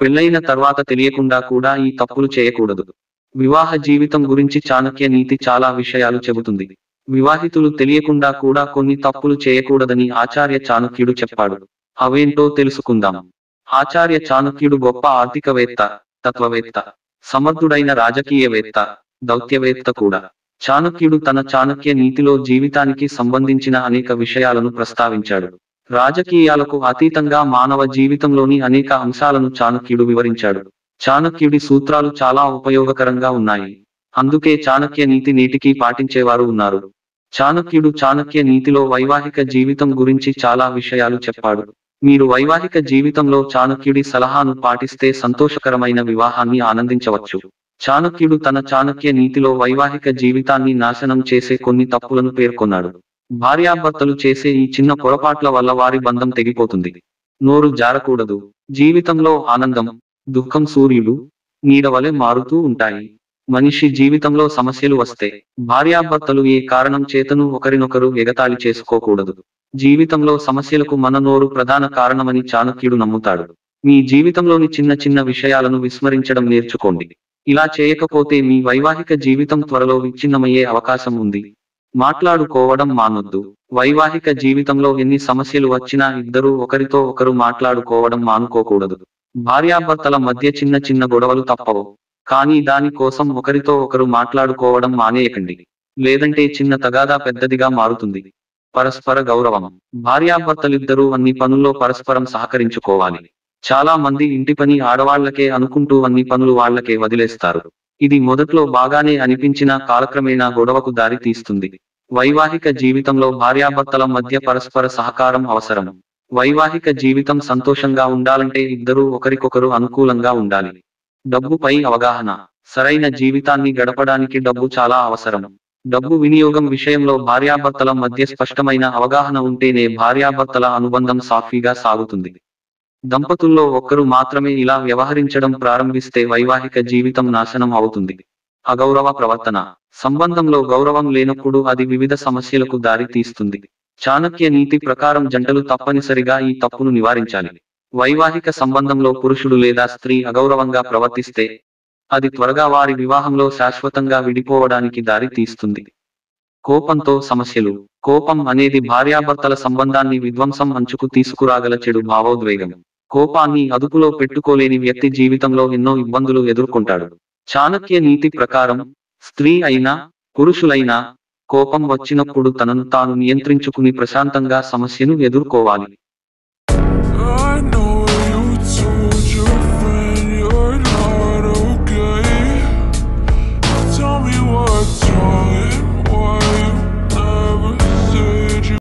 పెళ్లైన తర్వాత తెలియకుండా కూడా ఈ తప్పులు చేయకూడదు. వివాహ జీవితం గురించి చాణక్య నీతి చాలా విషయాలు చెబుతుంది. వివాహితులు తెలియకుండా కూడా కొన్ని తప్పులు చేయకూడదని ఆచార్య చాణక్యుడు చెప్పాడు. అవేంటో తెలుసుకుందాం. ఆచార్య చాణక్యుడు గొప్ప ఆర్థికవేత్త, తత్వవేత్త, సమర్థుడైన రాజకీయవేత్త, దౌత్యవేత్త కూడా. చాణక్యుడు తన చాణక్య నీతిలో జీవితానికి సంబంధించిన అనేక విషయాలను ప్రస్తావించాడు. రాజకీయాలకు అతీతంగా మానవ జీవితంలోని అనేక అంశాలను చాణక్యుడు వివరించాడు. చాణక్యుడి సూత్రాలు చాలా ఉపయోగకరంగా ఉన్నాయి. అందుకే చాణక్య నీతి నేటికీ పాటించేవారు ఉన్నారు. చాణక్యుడు చాణక్య నీతిలో వైవాహిక జీవితం గురించి చాలా విషయాలు చెప్పాడు. మీరు వైవాహిక జీవితంలో చాణక్యుడి సలహాను పాటిస్తే సంతోషకరమైన వివాహాన్ని ఆనందించవచ్చు. చాణక్యుడు తన చాణక్య నీతిలో వైవాహిక జీవితాన్ని నాశనం చేసే కొన్ని తప్పులను పేర్కొన్నాడు. భార్యాభర్తలు చేసే ఈ చిన్న పొరపాట్ల వల్ల వారి బంధం తెగిపోతుంది. నోరు జారకూడదు. జీవితంలో ఆనందం, దుఃఖం సూర్యుడు, నీడవలె మారుతూ ఉంటాయి. మనిషి జీవితంలో సమస్యలు వస్తే భార్యాభర్తలు ఏ కారణం చేతను ఒకరినొకరు ఎగతాళి చేసుకోకూడదు. జీవితంలో సమస్యలకు మన నోరు ప్రధాన కారణమని చాణక్యుడు నమ్ముతాడు. మీ జీవితంలోని చిన్న చిన్న విషయాలను విస్మరించడం నేర్చుకోండి. ఇలా చేయకపోతే మీ వైవాహిక జీవితం త్వరలో విచ్ఛిన్నమయ్యే అవకాశం ఉంది. మాట్లాడుకోవడం మానొద్దు. వైవాహిక జీవితంలో ఎన్ని సమస్యలు వచ్చినా ఇద్దరూ ఒకరితో ఒకరు మాట్లాడుకోవడం మానుకోకూడదు. భార్యాభర్తల మధ్య చిన్న చిన్న గొడవలు తప్పవు. కానీ దాని కోసం ఒకరితో ఒకరు మాట్లాడుకోవడం మానేయకండి. లేదంటే చిన్న తగాదా పెద్దదిగా మారుతుంది. పరస్పర గౌరవం. భార్యాభర్తలిద్దరూ అన్ని పనుల్లో పరస్పరం సహకరించుకోవాలి. చాలా మంది ఇంటి పని ఆడవాళ్లకే అనుకుంటూ అన్ని పనులు వాళ్లకే వదిలేస్తారు. ఇది మొదట్లో బాగానే అనిపించినా కాలక్రమేణా గొడవకు దారి తీస్తుంది. వైవాహిక జీవితంలో భార్యాభర్తల మధ్య పరస్పర సహకారం అవసరం. వైవాహిక జీవితం సంతోషంగా ఉండాలంటే ఇద్దరూ ఒకరికొకరు అనుకూలంగా ఉండాలి. డబ్బుపై అవగాహన. సరైన జీవితాన్ని గడపడానికి డబ్బు చాలా అవసరం. డబ్బు వినియోగం విషయంలో భార్యాభర్తల మధ్య స్పష్టమైన అవగాహన ఉంటేనే భార్యాభర్తల అనుబంధం సాఫీగా సాగుతుంది. దంపతుల్లో ఒక్కరు మాత్రమే ఇలా వ్యవహరించడం ప్రారంభిస్తే వైవాహిక జీవితం నాశనం అవుతుంది. అగౌరవ ప్రవర్తన. సంబంధంలో గౌరవం లేనప్పుడు అది వివిధ సమస్యలకు దారి తీస్తుంది. చాణక్య నీతి ప్రకారం జంటలు తప్పనిసరిగా ఈ తప్పును నివారించాలి. వైవాహిక సంబంధంలో పురుషుడు లేదా స్త్రీ అగౌరవంగా ప్రవర్తిస్తే అది త్వరగా వారి వివాహంలో శాశ్వతంగా విడిపోవడానికి దారి తీస్తుంది. కోపంతో సమస్యలు. కోపం అనేది భార్యాభర్తల సంబంధాన్ని విధ్వంసం అంచుకు తీసుకురాగల చెడు భావోద్వేగం. కోపాన్ని అదుపులో పెట్టుకోలేని వ్యక్తి జీవితంలో ఎన్నో ఇబ్బందులు ఎదుర్కొంటాడు. చాణక్య నీతి ప్రకారం స్త్రీ అయినా పురుషులైనా కోపం వచ్చినప్పుడు తనను తాను నియంత్రించుకుని ప్రశాంతంగా సమస్యను ఎదుర్కోవాలి.